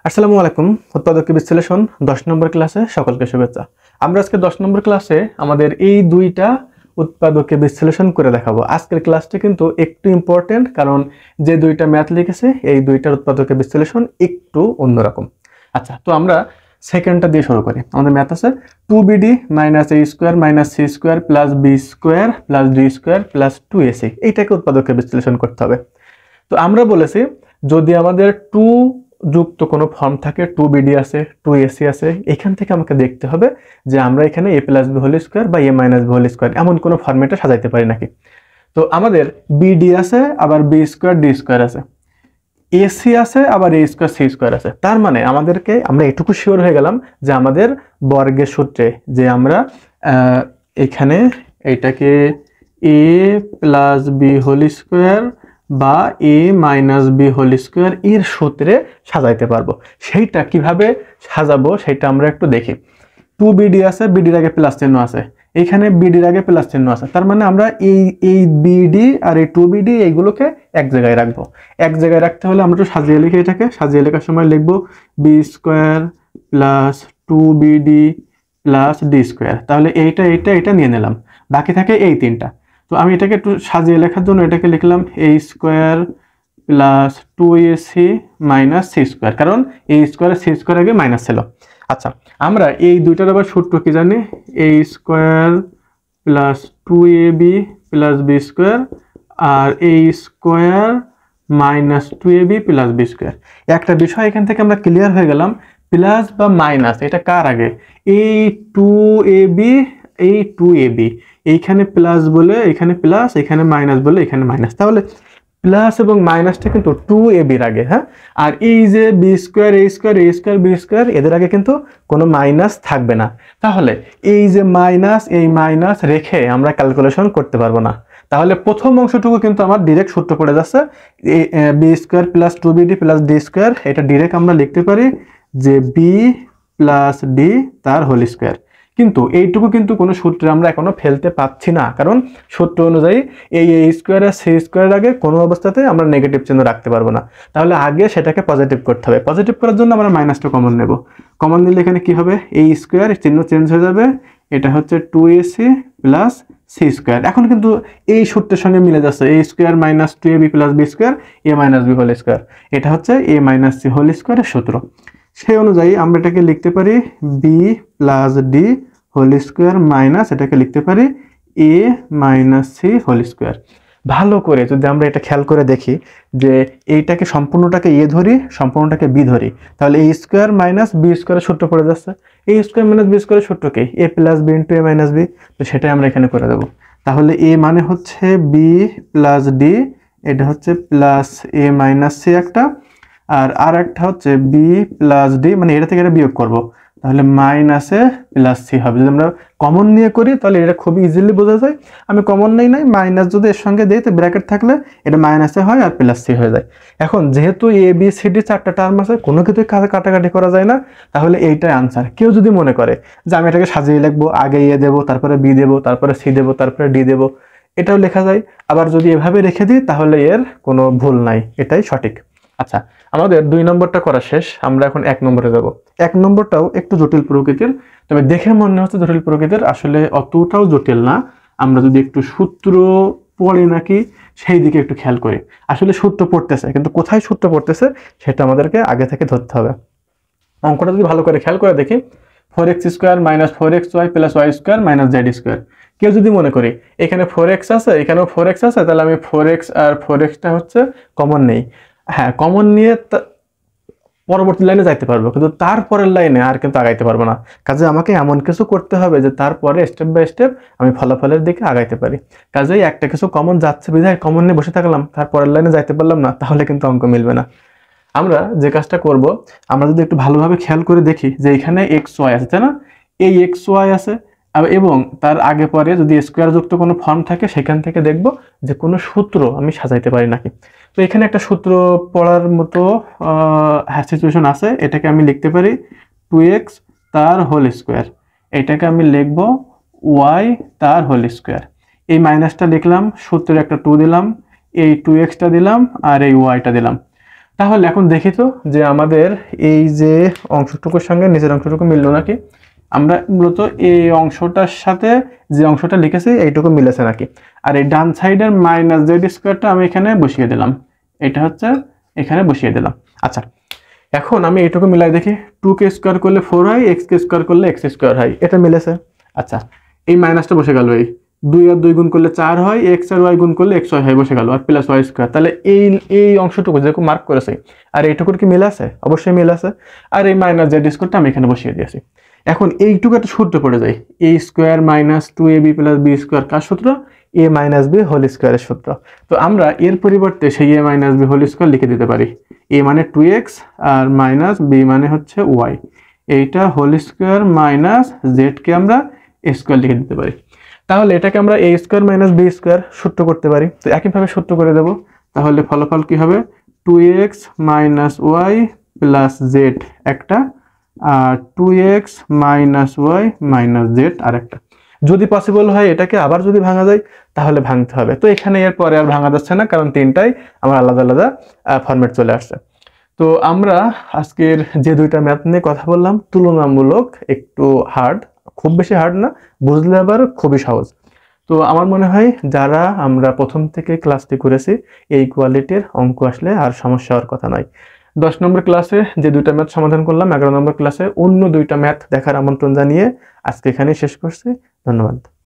আসসালামু আলাইকুম। উৎপাদক বিশ্লেষণ 10 নম্বর ক্লাসে সকলকে শুভেচ্ছা। আমরা আজকে 10 নম্বর ক্লাসে আমাদের এই দুইটা উৎপাদকে বিশ্লেষণ করে দেখাবো। আজকের ক্লাসটা কিন্তু একটু ইম্পর্টেন্ট, কারণ যে দুইটা ম্যাথ লিখেছে এই দুইটার উৎপাদকে বিশ্লেষণ একটু অন্যরকম। আচ্ছা, তো আমরা সেকেন্ডটা দিয়ে শুরু করি। আমাদের ম্যাথ আছে 2bd - a² - c² + b² + d² + 2ac। এইটাকে উৎপাদকে বিশ্লেষণ করতে হবে। তো আমরা বলেছি যদি আমাদের 2 যুক্ত কোনো ফর্ম থাকে, 2bd আছে, 2ac আছে, এখান থেকে আমাকে দেখতে হবে যে আমরা এখানে a + b² বা a - b² এমন কোনো ফরম্যাটে সাজাইতে পারি নাকি। তো আমাদের bd আছে, আবার b² d² আছে, ac আছে, আবার a² c² আছে। তার মানে আমাদেরকে আমরা এটুকু শিওর হয়ে গেলাম যে আমাদের বর্গের সূত্রে যে আমরা এখানে এইটাকে a + b² বা a - b² এর সূত্রে সাজাইতে পারবো। সেইটা কিভাবে সাজাবো সেটা আমরা একটু দেখি। 2bd আছে, bd-র আগে প্লাস চিহ্ন আছে, এইখানে bd-র আগে প্লাস চিহ্ন আছে, তার মানে আমরা এই bd আর এই 2bd এইগুলোকে এক জায়গায় রাখবো। এক জায়গায় রাখতে হলে আমরা একটু সাজিয়ে লিখি। এটাকে সাজিয়ে লেখার সময় লিখবো b² + 2bd + d²। তাহলে এইটা নিয়ে নিলাম, বাকি থাকে এই তিনটা। তো আমি এটাকে একটু সাজিয়ে লেখার জন্য এটাকে লিখলাম a² + 2ac - c², কারণ a² c² আগে মাইনাস ছিল। আচ্ছা, আমরা এই দুইটার আবার সূত্র কি জানি, a² + 2ab + b² আর a² - 2ab + b²। একটা বিষয় এখান থেকে আমরা ক্লিয়ার হয়ে গেলাম, প্লাস বা মাইনাস এটা কার আগে, এই 2ab এই 2ab, এইখানে প্লাস বলে এখানে প্লাস, এখানে মাইনাস বলে এখানে মাইনাস, তাহলে প্লাস এবং মাইনাসটা কিন্তু 2ab এর আগে। হ্যাঁ, আর এই যে b² a² b² এদের আগে কিন্তু কোনো মাইনাস থাকবে না। তাহলে এই যে মাইনাস, এই মাইনাস রেখে আমরা ক্যালকুলেশন করতে পারবো না। তাহলে প্রথম অংশটুকু কিন্তু আমার ডিরেক্ট সূত্র পড়ে যাচ্ছে, b² + 2bd + d²। এটা ডিরেক্ট আমরা লিখতে পারি যে b + d তার হোল স্কয়ার। কিন্তু এইটুকু কিন্তু কোনো সূত্রে আমরা এখনো ফেলতে পাচ্ছি না, কারণ সূত্র অনুযায়ী এই a² আর c² আগে কোনো অবস্থাতে আমরা নেগেটিভ চিহ্ন রাখতে পারবো না। তাহলে আগে সেটাকে পজিটিভ করতে হবে। পজিটিভ করার জন্য আমরা মাইনাসটা কমন নেব। কমন নিলে এখানে কি হবে, a² চিহ্ন চেঞ্জ হয়ে যাবে, এটা হচ্ছে 2ac + c²। এখন কিন্তু এই সূত্রের সঙ্গে মিলে যাচ্ছে, a² - 2ab + b², a - b²। এটা হচ্ছে a - c² এর সূত্র। সেই অনুযায়ী আমরা এটাকে লিখতে পারি b + d² মাইনাস এটাকে লিখতে পারি a - c²। ভালো করে যদি আমরা এটা খেয়াল করে দেখি যে এইটাকে সম্পূর্ণটাকে a ধরি, সম্পূর্ণটাকে b ধরি, তাহলে a² - b² এর সূত্র পড়ে যাচ্ছে। a² - b² এর সূত্র কি, a + b * a - b। তো সেটাই আমরা এখানে করে দেব। তাহলে a মানে হচ্ছে b + d, এটা হচ্ছে প্লাস a - c একটা, আর একটা হচ্ছে b + d, মানে এটা থেকে এটা বিয়োগ করব, তাহলে মাইনাসে প্লাস সি হবে। যদি আমরা কমন নিয়ে করি তাহলে এটা খুব ইজিলি বোঝা যায়। আমি কমন নেই নাই, মাইনাস যদি এর সঙ্গে দিই তো ব্র্যাকেট থাকলে এটা মাইনাসে হয় আর প্লাস সি হয়ে যায়। এখন যেহেতু এ বি সি ডি চারটা টার্ম আছে, কোনো কিছুই কাটাকাটি করা যায় না, তাহলে এইটাই আনসার। কেউ যদি মনে করে যে আমি এটাকে সাজিয়ে লিখবো, আগে এ দেবো, তারপরে বি দেবো, তারপরে সি দেবো, তারপরে ডি দেবো, এটাও লেখা যায়। আবার যদি এভাবে রেখে দিই তাহলে এর কোনো ভুল নাই, এটাই সঠিক। আচ্ছা, আমাদের 2 নম্বরটা করা শেষ, আমরা এখন 1 নম্বরে যাব। 1 নম্বরটাও একটু জটিল প্রকৃতির, তবে দেখে মনে হচ্ছে জটিল প্রকৃতির, আসলে অতটাও জটিল না। আমরা যদি একটু সূত্র পড়ি নাকি সেই দিকে একটু খেয়াল করি। আসলে সূত্র পড়তেছে, কিন্তু কোথায় সূত্র পড়তেছে সেটা আমাদেরকে আগে থেকে ধরতে হবে। অঙ্কটা যদি ভালো করে খেয়াল করে দেখি, 4x² - 4xy + y² - z²। কেউ যদি মনে করি এখানে 4x আছে, এখানেও 4x আছে, তাহলে আমি 4x আর 4xটা হচ্ছে কমন নেই। হ্যাঁ, কমন নিয়ে পরবর্তী লাইনে যাইতে পারবো, কিন্তু তারপরের লাইনে আর কিন্তু আগাইতে পারবো না। কাজে আমাকে এমন কিছু করতে হবে যে তারপরে স্টেপ বাই স্টেপ আমি ফলাফলের দিকে আগাইতে পারি। কাজেই একটা কিছু কমন যাচ্ছে বিধায় কমন নিয়ে বসে থাকলাম, তারপরের লাইনে যাইতে পারলাম না, তাহলে কিন্তু অঙ্ক মিলবে না। আমরা যে কাজটা করব, আমরা যদি একটু ভালোভাবে খেয়াল করে দেখি যে এখানে xy আছে, তাই না, এই xy আছে, এবং তার আগে পরে যদি স্কোয়ার যুক্ত কোনো ফর্ম থাকে সেখান থেকে দেখব যে কোনো সূত্র আমি সাজাইতে পারি নাকি। তো এখানে একটা সূত্র পড়ার মতো সিচুয়েশন আছে। এটাকে আমি লিখতে পারি 2x তার হোল স্কোয়ার, এটাকে আমি লিখব y তার হোল স্কোয়ার। এই মাইনাসটা লিখলাম, সূত্রে একটা 2 দিলাম, এই 2xটা দিলাম আর এই yটা দিলাম। তাহলে এখন দেখি তো যে আমাদের এই যে অংশটুকুর সঙ্গে নিচের অংশটুকু মিললো নাকি। আমরা মূলত এই অংশটার সাথে যে অংশটা লিখেছি এইটুকু মিলেছে নাকি। আর এই ডান সাইডের মাইনাস জেড স্কোয়ারটা আমি এখানে বসিয়ে দিলাম, এটা হচ্ছে এখানে বসিয়ে দিলাম। আচ্ছা, এখন আমি এইটুকু মিলাই দেখি, 2k স্কোয়ার করলে 4 হয়, x কে স্কোয়ার করলে x স্কোয়ার হয়, এটা মিলেছে। আচ্ছা, এই মাইনাসটা বসে গেল, এই 2 আর 2 গুণ করলে 4 হয়, x আর y গুণ করলে xy হয়, বসে গেল, আর প্লাস y স্কোয়ার। তাহলে এই এই অংশটুকু যেরকম মার্ক করেছে আর এইটুকুর কি মিল আছে? অবশ্যই মিল আছে। আর এই মাইনাস জেড স্কোয়ারটা আমি এখানে বসিয়ে দিয়েছি। এখন এইটুকু একটা সূত্র পড়ে যায়, a square minus 2ab plus b square, কার সূত্র? a মাইনাস b হোল স্কোয়ারের সূত্র। তো আমরা এর পরিবর্তে সেই a minus b whole square লিখে দিতে পারি। a মানে 2x আর মাইনাস b মানে হচ্ছে y, এইটা হোল স্কোয়ার মাইনাস জেড কে আমরা স্কোয়ার লিখে দিতে পারি। তাহলে এটাকে আমরা a square minus b square সূত্র করতে পারি। তো একইভাবে সূত্র করে দেব। তাহলে ফলাফল কি হবে? 2x minus Y plus z একটা, আর 2x minus y minus z আরেকটা। যদি পসিবল হয় এটাকে আবার যদি ভাঙা যায় তাহলে ভাঙতে হবে। তো এখানে এর পরে আর ভাঙা যাচ্ছে না, কারণ তিনটাই আমার আলাদা আলাদা ফরম্যাট চলে আসছে। তো আমরা আজকের যে দুইটা ম্যাথ নিয়ে কথা বললাম তুলনামূলক একটু হার্ড, খুব বেশি হার্ড না, বুঝলে আবার খুবই সহজ। তো আমার মনে হয় যারা আমরা প্রথম থেকে ক্লাসটি করেছি এই কোয়ালিটির অঙ্ক আসলে আর সমস্যা হওয়ার কথা নয়। 10 নম্বর ক্লাসে যে দুইটা ম্যাথ সমাধান করলাম, 11 নম্বর ক্লাসে অন্য দুইটা ম্যাথ দেখার আমন্ত্রণ জানিয়ে আজকে এখানেই শেষ করছি। ধন্যবাদ।